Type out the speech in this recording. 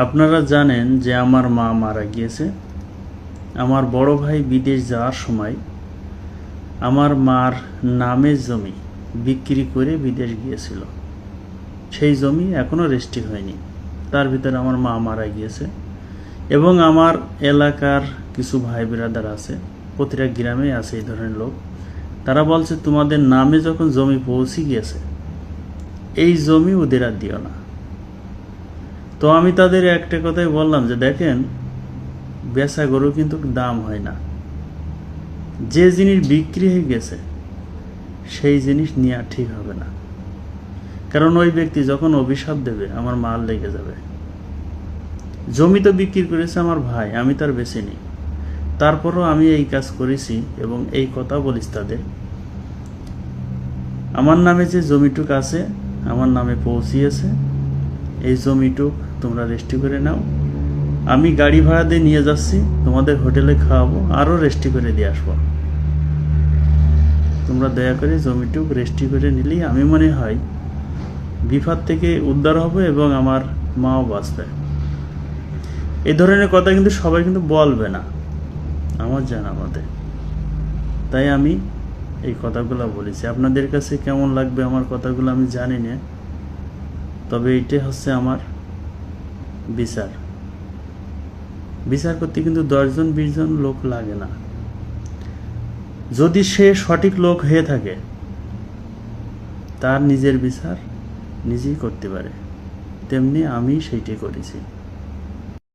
আপনারা জানেন যে আমার মা মারা গিয়েছে। আমার বড় ভাই বিদেশ যাওয়ার সময় আমার মার নামে জমি বিক্রি করে বিদেশ গিয়েছিল। সেই জমি এখনও রেজিস্ট্রি হয়নি। তার ভিতরে আমার মা মারা গিয়েছে এবং আমার এলাকার কিছু ভাই বিরাদার আছে, প্রতিটা গ্রামে আছে এই ধরনের লোক। তারা বলছে তোমাদের নামে যখন জমি পৌঁছে গিয়েছে এই জমি ওদের আর দিও না। তো আমি তাদের একটা কথাই বললাম যে দেখেন, বেচা গরু কিন্তু দাম হয় না। যে জিনিস বিক্রি হয়ে গেছে সেই জিনিস নেওয়া ঠিক হবে না, কারণ ওই ব্যক্তি যখন অভিশাপ দেবে আমার মাল লেগে যাবে। জমি তো বিক্রি করেছে আমার ভাই, আমি তার বেশি নিই। তারপরও আমি এই কাজ করেছি এবং এই কথা বলিস তাদের, আমার নামে যে জমিটুক আছে আমার নামে পৌঁছিয়েছে, এই জমিটুক তোমরা রেজিস্ট্রি করে নাও। আমি গাড়ি ভাড়া দিয়ে নিয়ে যাচ্ছি, তোমাদের হোটেলে খাওয়াবো, আরও রেজিস্ট্রি করে দিয়ে আসবো। তোমরা দয়া করে জমিটুক রেজিস্ট্রি করে নিলেই আমি মনে হয় বিপদ থেকে উদ্ধার হবে এবং আমার মাও বাঁচবে। এই ধরনের কথা কিন্তু সবাই কিন্তু বলবে না, আমার জানা মতে। তাই আমি এই কথাগুলো বলেছি। আপনাদের কাছে কেমন লাগবে আমার কথাগুলো আমি জানি না, তবে এইটাই হচ্ছে আমার বিচার। বিচার করতে কিন্তু 10 জন 20 জন লোক লাগে না। যদি সে সঠিক লোক হয়ে থাকে তার নিজের বিচার নিজেই করতে পারে, তেমনি আমি সেইটাই করেছি।